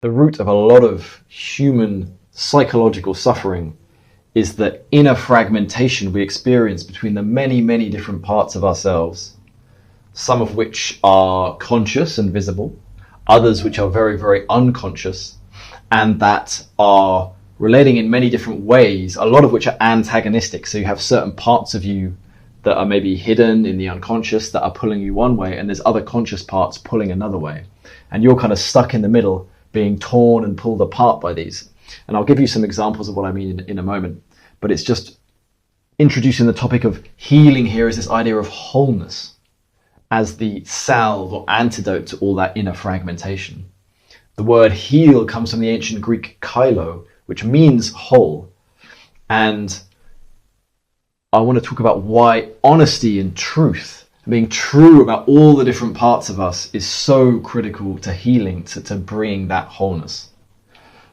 The root of a lot of human psychological suffering is the inner fragmentation we experience between the many, many different parts of ourselves, some of which are conscious and visible, others which are very, very unconscious, and that are relating in many different ways, a lot of which are antagonistic. So you have certain parts of you that are maybe hidden in the unconscious that are pulling you one way, and there's other conscious parts pulling another way. And you're kind of stuck in the middle, being torn and pulled apart by these. And I'll give you some examples of what I mean in a moment. But it's just introducing the topic of healing here is this idea of wholeness as the salve or antidote to all that inner fragmentation. The word heal comes from the ancient Greek kalo, which means whole. And I want to talk about why honesty and truth, being true about all the different parts of us, is so critical to healing, to bringing that wholeness.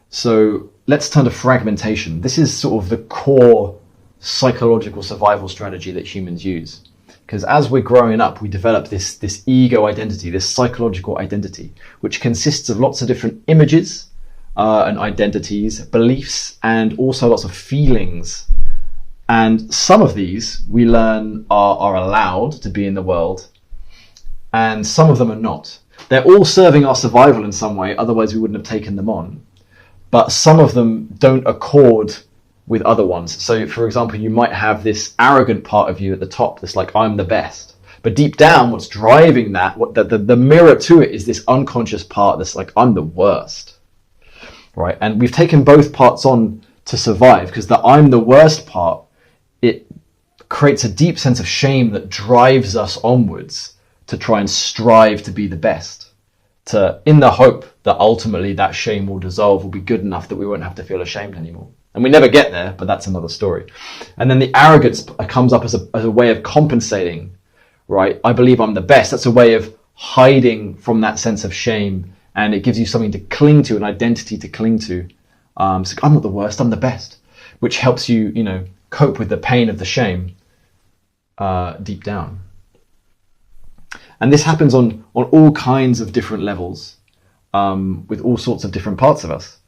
So let's turn to fragmentation. This is sort of the core psychological survival strategy that humans use. Because as we're growing up, we develop this ego identity, this psychological identity, which consists of lots of different images and identities, beliefs, and also lots of feelings. And some of these we learn are allowed to be in the world, and some of them are not. They're all serving our survival in some way, otherwise we wouldn't have taken them on. But some of them don't accord with other ones. So for example, you might have this arrogant part of you at the top that's like, I'm the best. But deep down, what's driving that, the mirror to it, is this unconscious part that's like, I'm the worst. Right? And we've taken both parts on to survive, because the I'm the worst part, it creates a deep sense of shame that drives us onwards to try and strive to be the best, in the hope that ultimately that shame will dissolve, will be good enough that we won't have to feel ashamed anymore. And we never get there, but that's another story. And then the arrogance comes up as a way of compensating, right? I believe I'm the best. That's a way of hiding from that sense of shame, and it gives you something to cling to, an identity to cling to. It's like, I'm not the worst, I'm the best, which helps you, cope with the pain of the shame deep down. And this happens on all kinds of different levels, with all sorts of different parts of us.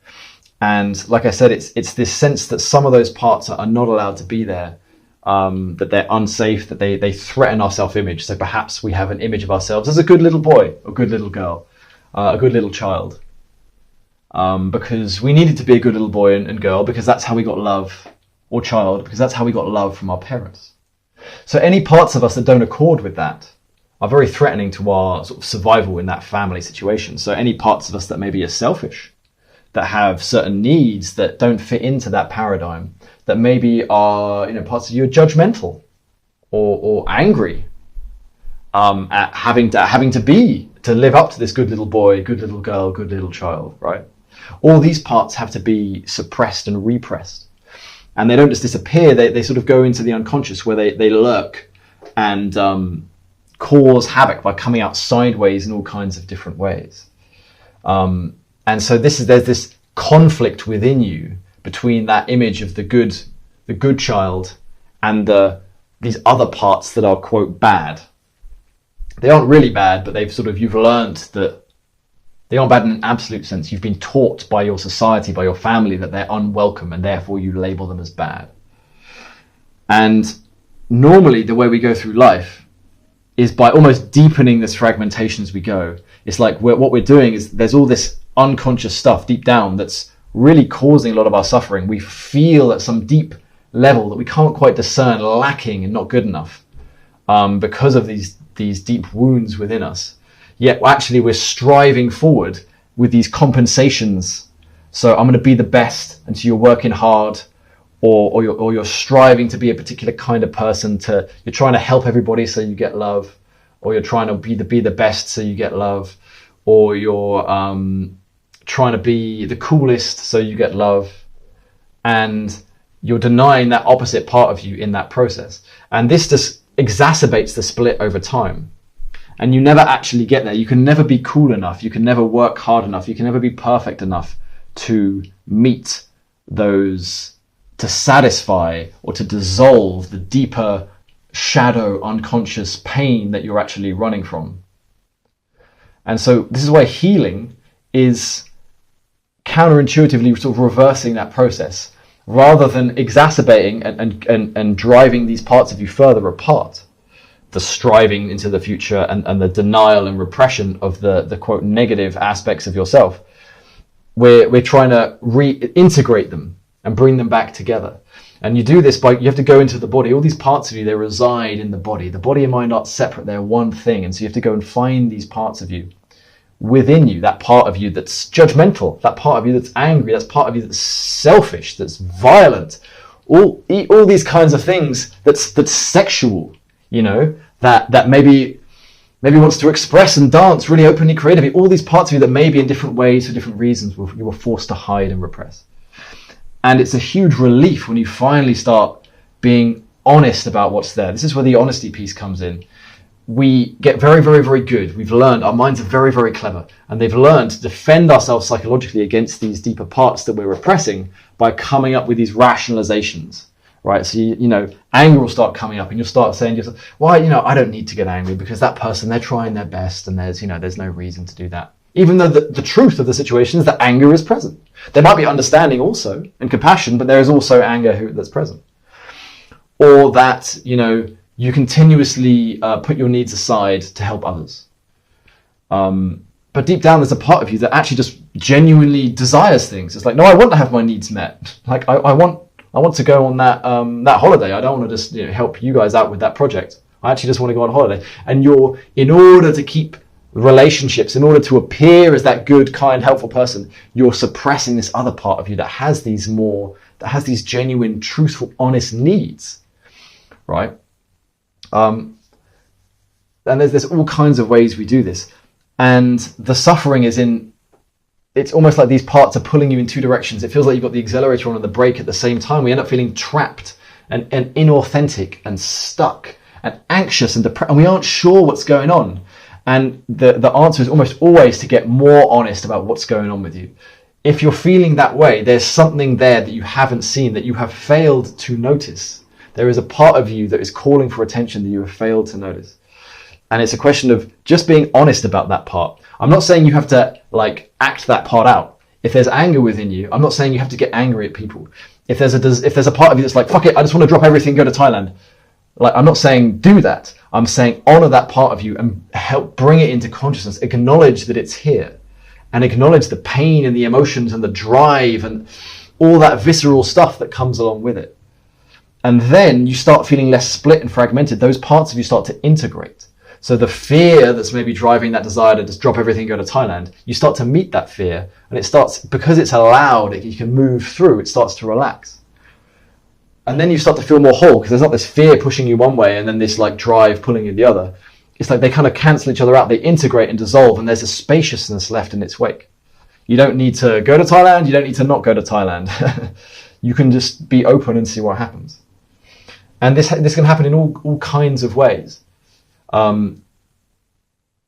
And like I said, it's this sense that some of those parts are not allowed to be there, that they're unsafe, that they threaten our self-image. So perhaps we have an image of ourselves as a good little boy, a good little girl, a good little child, because we needed to be a good little boy and girl, because that's how we got love, or child, because that's how we got love from our parents. So any parts of us that don't accord with that are very threatening to our sort of survival in that family situation. So any parts of us that maybe are selfish, that have certain needs that don't fit into that paradigm, that maybe are, parts of you are judgmental or angry at having to live up to this good little boy, good little girl, good little child, right? All these parts have to be suppressed and repressed. And they don't just disappear, they sort of go into the unconscious, where they lurk and cause havoc by coming out sideways in all kinds of different ways. And so there's this conflict within you between that image of the good child and these other parts that are, quote, bad. They aren't really bad, but you've learned that they aren't bad in an absolute sense. You've been taught by your society, by your family, that they're unwelcome, and therefore you label them as bad. And normally the way we go through life is by almost deepening this fragmentation as we go. It's like what we're doing is there's all this unconscious stuff deep down that's really causing a lot of our suffering. We feel at some deep level that we can't quite discern, lacking and not good enough, because of these deep wounds within us. Yet actually we're striving forward with these compensations. So I'm going to be the best, and so you're working hard, or you're striving to be a particular kind of person. You're trying to help everybody so you get love, or you're trying to be the best so you get love, or you're trying to be the coolest so you get love, and you're denying that opposite part of you in that process. And this just exacerbates the split over time. And you never actually get there. You can never be cool enough. You can never work hard enough. You can never be perfect enough to meet those, to satisfy or to dissolve the deeper shadow unconscious pain that you're actually running from. And so this is why healing is counterintuitively sort of reversing that process rather than exacerbating and driving these parts of you further apart. The striving into the future and the denial and repression of the quote negative aspects of yourself. We're trying to reintegrate them and bring them back together. And you do this by, you have to go into the body. All these parts of you, they reside in the body. The body and mind aren't separate, they're one thing. And so you have to go and find these parts of you within you, that part of you that's judgmental, that part of you that's angry, that's part of you that's selfish, that's violent, all these kinds of things that's sexual, you know, that maybe wants to express and dance really openly, creatively. All these parts of you that maybe in different ways for different reasons you were forced to hide and repress. And it's a huge relief when you finally start being honest about what's there. This is where the honesty piece comes in. We get very, very, very good. We've learned, our minds are very, very clever, and they've learned to defend ourselves psychologically against these deeper parts that we're repressing by coming up with these rationalizations, right? So, you know, anger will start coming up and you'll start saying to yourself, well, you know, I don't need to get angry because that person, they're trying their best and there's no reason to do that. Even though the truth of the situation is that anger is present. There might be understanding also and compassion, but there is also anger that's present. Or that, you know, you continuously put your needs aside to help others. But deep down, there's a part of you that actually just genuinely desires things. It's like, no, I want to have my needs met. Like, I want to go on that holiday. I don't want to just help you guys out with that project. I actually just want to go on holiday. And in order to keep relationships, in order to appear as that good, kind, helpful person, you're suppressing this other part of you that has these genuine, truthful, honest needs, right? And there's all kinds of ways we do this, and the suffering is it's almost like these parts are pulling you in two directions. It feels like you've got the accelerator on and the brake at the same time. We end up feeling trapped and inauthentic and stuck and anxious and depressed, and we aren't sure what's going on. And the answer is almost always to get more honest about what's going on with you. If you're feeling that way, there's something there that you haven't seen, that you have failed to notice. There is a part of you that is calling for attention that you have failed to notice. And it's a question of just being honest about that part. I'm not saying you have to act that part out. If there's anger within you, I'm not saying you have to get angry at people. If there's a part of you that's like, fuck it, I just want to drop everything and go to Thailand. I'm not saying do that. I'm saying honor that part of you and help bring it into consciousness. Acknowledge that it's here, and acknowledge the pain and the emotions and the drive and all that visceral stuff that comes along with it. And then you start feeling less split and fragmented. Those parts of you start to integrate. So the fear that's maybe driving that desire to just drop everything and go to Thailand, you start to meet that fear, and it starts, because it's allowed, you can move through, it starts to relax. And then you start to feel more whole, because there's not this fear pushing you one way and then this drive pulling you the other. It's like they kind of cancel each other out. They integrate and dissolve, and there's a spaciousness left in its wake. You don't need to go to Thailand. You don't need to not go to Thailand. You can just be open and see what happens. And this can happen in all kinds of ways. Again,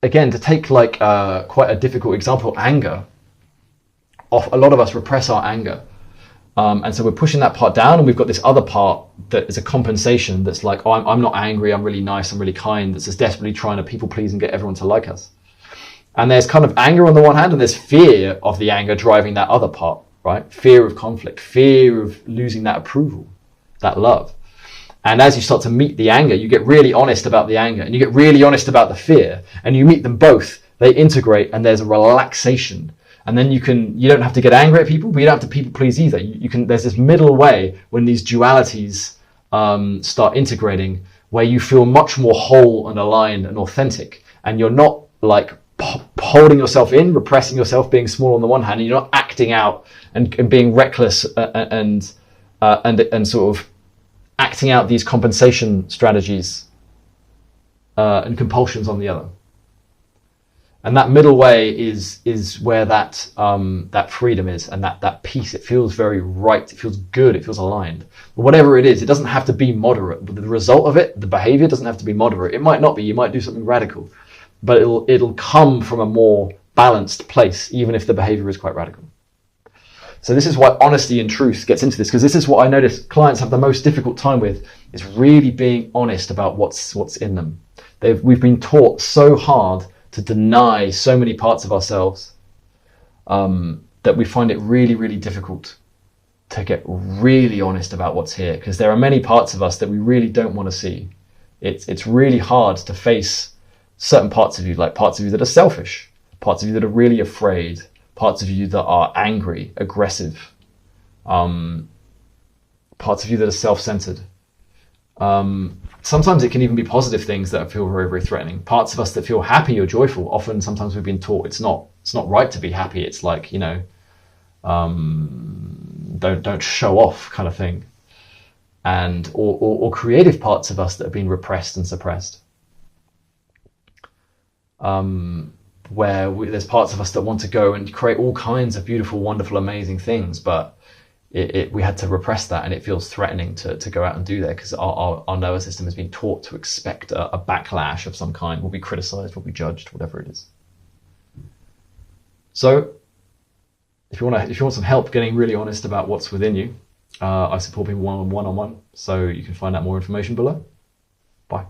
to take quite a difficult example, anger. A lot of us repress our anger. And so we're pushing that part down, and we've got this other part that is a compensation that's like, oh, I'm not angry, I'm really nice, I'm really kind, that's just desperately trying to people please and get everyone to like us. And there's kind of anger on the one hand, and there's fear of the anger driving that other part, right? Fear of conflict, fear of losing that approval, that love. And as you start to meet the anger, you get really honest about the anger, and you get really honest about the fear, and you meet them both, they integrate, and there's a relaxation. And then you don't have to get angry at people, but you don't have to people please either. There's this middle way when these dualities start integrating, where you feel much more whole and aligned and authentic, and you're not holding yourself in, repressing yourself, being small on the one hand, and you're not acting out and being reckless and sort of acting out these compensation strategies and compulsions on the other. And that middle way is where that freedom is, and that peace. It feels very right. It feels good. It feels aligned. But whatever it is, it doesn't have to be moderate. But the result of it, the behavior, doesn't have to be moderate. It might not be. You might do something radical, but it'll come from a more balanced place, even if the behavior is quite radical. So this is why honesty and truth gets into this, because this is what I notice clients have the most difficult time with, is really being honest about what's in them. We've been taught so hard to deny so many parts of ourselves, that we find it really, really difficult to get really honest about what's here, because there are many parts of us that we really don't want to see. It's really hard to face certain parts of you, like parts of you that are selfish, parts of you that are really afraid, parts of you that are angry, aggressive, parts of you that are self-centered. Sometimes it can even be positive things that feel very, very threatening. Parts of us that feel happy or joyful. Often, sometimes we've been taught it's not right to be happy. It's like, don't show off kind of thing. And or creative parts of us that have been repressed and suppressed. There's parts of us that want to go and create all kinds of beautiful, wonderful, amazing things, but we had to repress that, and it feels threatening to go out and do that, because our nervous system has been taught to expect a backlash of some kind. We'll be criticized, we'll be judged, whatever it is. So if you want some help getting really honest about what's within you, I support people one-on-one, so you can find out more information below. Bye.